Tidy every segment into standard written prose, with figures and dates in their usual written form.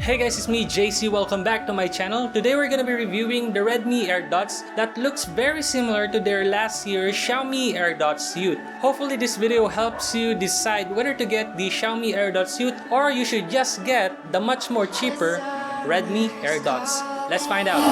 Hey guys, it's me Jaycee. Welcome back to my channel. Today we're gonna be reviewing the Redmi AirDots that looks very similar to their last year's Xiaomi AirDots Youth. Hopefully this video helps you decide whether to get the Xiaomi AirDots Youth or you should just get the much more cheaper Redmi AirDots. Let's find out.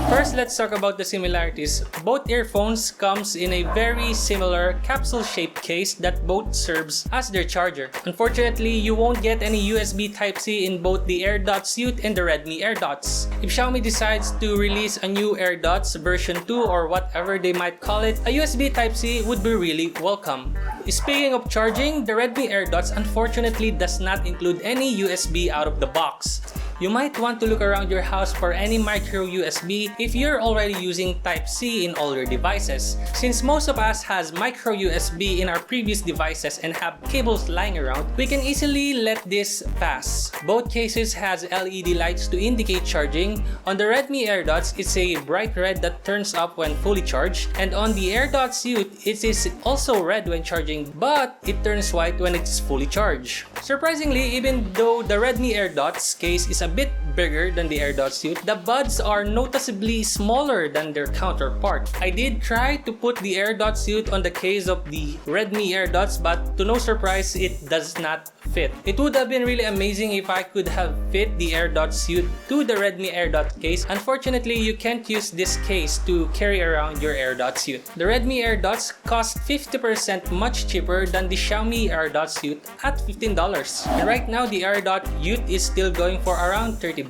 First, let's talk about the similarities. Both earphones comes in a very similar capsule-shaped case that both serves as their charger. Unfortunately, you won't get any USB Type-C in both the AirDots Youth and the Redmi AirDots. If Xiaomi decides to release a new AirDots version 2 or whatever they might call it, a USB Type-C would be really welcome. Speaking of charging, the Redmi AirDots unfortunately does not include any USB out of the box. You might want to look around your house for any micro USB if you're already using Type-C in all your devices. Since most of us has micro USB in our previous devices and have cables lying around, we can easily let this pass. Both cases has LED lights to indicate charging. On the Redmi AirDots, it's a bright red that turns up when fully charged, and on the AirDots Youth, it is also red when charging, but it turns white when it's fully charged. Surprisingly, even though the Redmi AirDots case is a bit bigger than the AirDots Youth, the buds are noticeably smaller than their counterpart. I did try to put the AirDots Youth on the case of the Redmi AirDots, but to no surprise, it does not fit. It would have been really amazing if I could have fit the AirDots Youth to the Redmi AirDots case. Unfortunately, you can't use this case to carry around your AirDots Youth. The Redmi AirDots cost 50% much cheaper than the Xiaomi AirDots Youth at $15. And right now, the AirDots Youth is still going for around $30.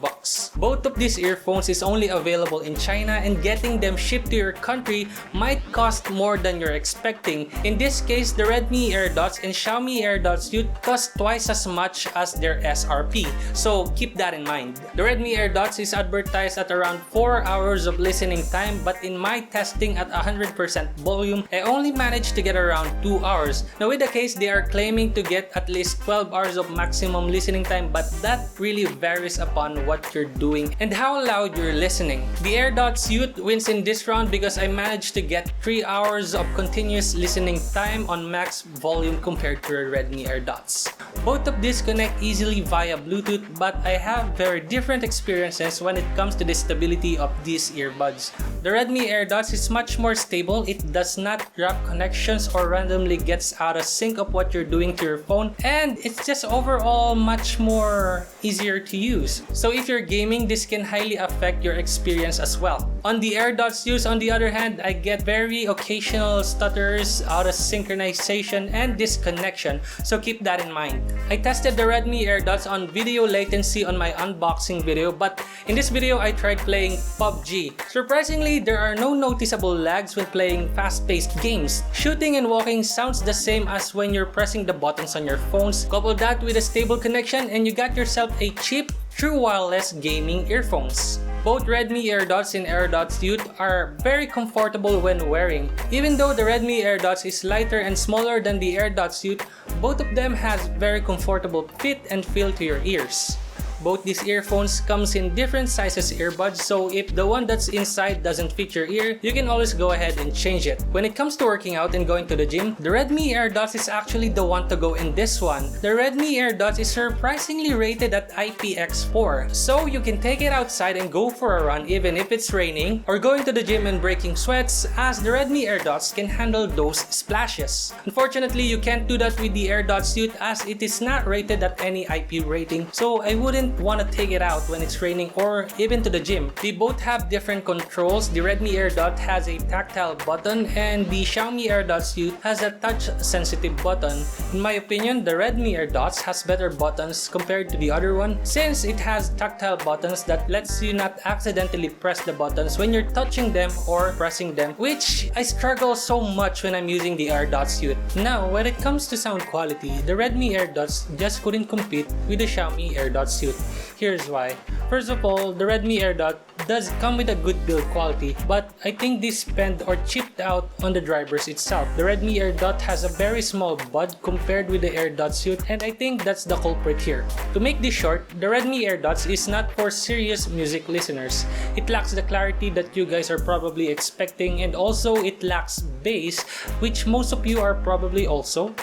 Both of these earphones is only available in China, and getting them shipped to your country might cost more than you're expecting. In this case, the Redmi AirDots and Xiaomi AirDots Youth cost twice as much as their SRP, so keep that in mind. The Redmi AirDots is advertised at around 4 hours of listening time, but in my testing at 100% volume, I only managed to get around 2 hours. Now with the case, they are claiming to get at least 12 hours of maximum listening time, but that really varies upon what you're doing and how loud you're listening. The AirDots Youth wins in this round because I managed to get 3 hours of continuous listening time on max volume compared to the Redmi AirDots. Both of these connect easily via Bluetooth, but I have very different experiences when it comes to the stability of these earbuds. The Redmi AirDots is much more stable. It does not drop connections or randomly gets out of sync of what you're doing to your phone, and it's just overall much more easier to use. So if you're gaming, this can highly affect your experience as well. On the AirDots Youth, on the other hand, I get very occasional stutters, out of synchronization, and disconnection, so keep that in mind. I tested the Redmi AirDots on video latency on my unboxing video, but in this video I tried playing PUBG. Surprisingly, there are no noticeable lags when playing fast-paced games. Shooting and walking sounds the same as when you're pressing the buttons on your phones. Couple that with a stable connection and you got yourself a cheap, true wireless gaming earphones. Both Redmi AirDots and AirDots Youth are very comfortable when wearing. Even though the Redmi AirDots is lighter and smaller than the AirDots Youth, both of them has very comfortable fit and feel to your ears. Both these earphones comes in different sizes earbuds, so if the one that's inside doesn't fit your ear, you can always go ahead and change it. When it comes to working out and going to the gym, the Redmi AirDots is actually the one to go in this one. The Redmi AirDots is surprisingly rated at IPX4, so you can take it outside and go for a run even if it's raining or going to the gym and breaking sweats, as the Redmi AirDots can handle those splashes. Unfortunately, you can't do that with the AirDots Youth as it is not rated at any IP rating, so I wouldn't want to take it out when it's raining or even to the gym. They both have different controls. The Redmi AirDot has a tactile button and the Xiaomi AirDots Youth has a touch-sensitive button. In my opinion, the Redmi AirDots has better buttons compared to the other one, since it has tactile buttons that lets you not accidentally press the buttons when you're touching them or pressing them, which I struggle so much when I'm using the AirDots Youth. Now, when it comes to sound quality, the Redmi AirDots just couldn't compete with the Xiaomi AirDots Youth. Here's why. First of all, the Redmi AirDot does come with a good build quality, but I think they spent or chipped out on the drivers itself. The Redmi AirDot has a very small bud compared with the AirDots Youth, and I think that's the culprit here. To make this short, the Redmi AirDots is not for serious music listeners. It lacks the clarity that you guys are probably expecting, and also it lacks bass, which most of you are probably also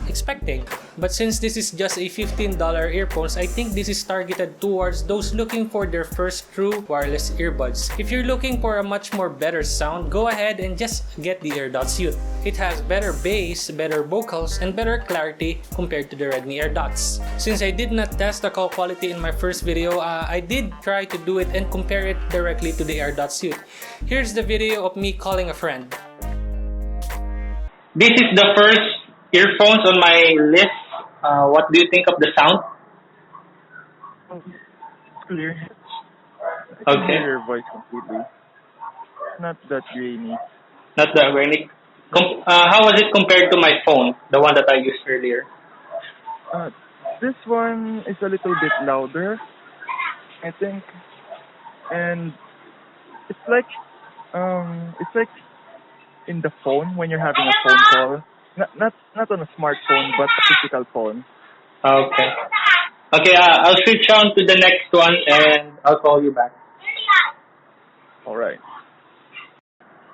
expecting. But since this is just a $15 earphones, I think this is targeted towards those looking for their first true wireless earbuds. If you're looking for a much more better sound, go ahead and just get the AirDots Youth. It has better bass, better vocals, and better clarity compared to the Redmi AirDots. Since I did not test the call quality in my first video, I did try to do it and compare it directly to the AirDots Youth. Here's the video of me calling a friend. This is the first earphones on my list. What do you think of the sound? It's clear. I can Okay. hear your voice completely. Not that grainy. Not that very. How was it compared to my phone, the one that I used earlier? This one is a little bit louder, I think, and it's like in the phone when you're having a phone call. Not on a smartphone, but a physical phone. Okay. Okay, I'll switch on to the next one and I'll call you back. All right.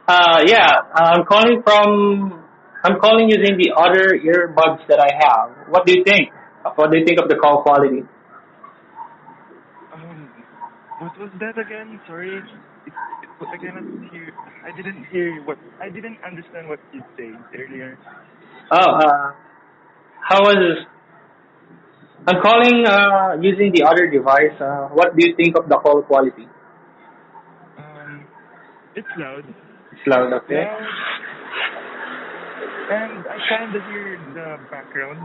I'm calling using the other earbuds that I have. What do you think? What do you think of the call quality? What was that again? Sorry. I cannot hear. I didn't understand what you said earlier. How was this? I'm calling using the other device. What do you think of the call quality? It's loud. It's loud, okay? Loud. And I kind of hear the background.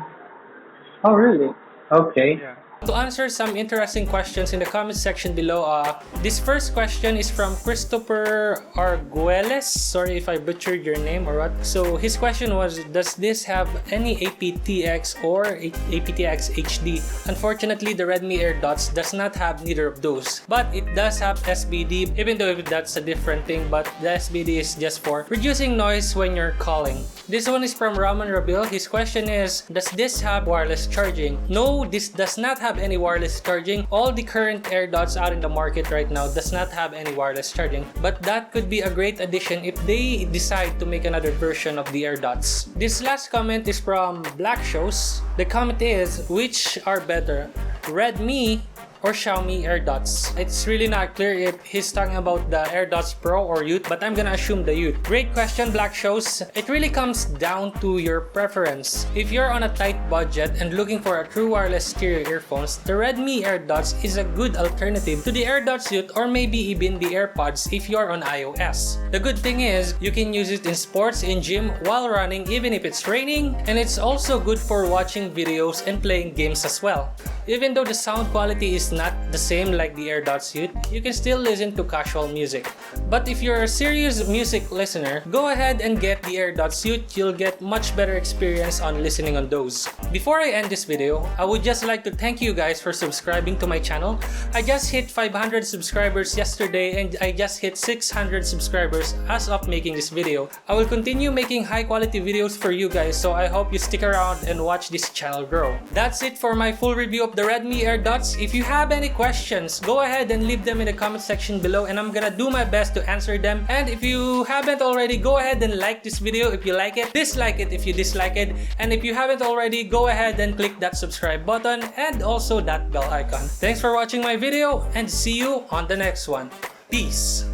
Oh, really? Okay. Yeah. To answer some interesting questions in the comment section below, this first question is from Christopher Arguelles. Sorry if I butchered your name or what. So his question was, does this have any aptX or aptX HD? Unfortunately, the Redmi AirDots does not have neither of those. But it does have SBD, even though that's a different thing, but the SBD is just for reducing noise when you're calling. This one is from Raman Rabil. His question is, does this have wireless charging? No, this does not have any wireless charging. All the current AirDots out in the market right now does not have any wireless charging, but that could be a great addition if they decide to make another version of the AirDots. This last comment is from Black Shows. The comment is, which are better, Redmi or Xiaomi Airdots? It's really not clear if he's talking about the AirDots Pro or Youth, but I'm gonna assume the Youth. Great question, Black Shows. It really comes down to your preference. If you're on a tight budget and looking for a true wireless stereo earphones, the Redmi AirDots is a good alternative to the AirDots Youth or maybe even the AirPods if you're on iOS. The good thing is, you can use it in sports, in gym, while running, even if it's raining, and it's also good for watching videos and playing games as well. Even though the sound quality is not the same like the AirDots Youth, you can still listen to casual music. But if you're a serious music listener, go ahead and get the AirDots Youth. You'll get much better experience on listening on those. Before I end this video, I would just like to thank you guys for subscribing to my channel. I just hit 500 subscribers yesterday and I just hit 600 subscribers as of making this video. I will continue making high quality videos for you guys, so I hope you stick around and watch this channel grow. That's it for my full review of the Redmi AirDots. If you have any questions, go ahead and leave them in the comment section below and I'm gonna do my best to answer them. And if you haven't already, go ahead and like this video if you like it, dislike it if you dislike it, and if you haven't already, go ahead and click that subscribe button and also that bell icon. Thanks for watching my video and see you on the next one. Peace!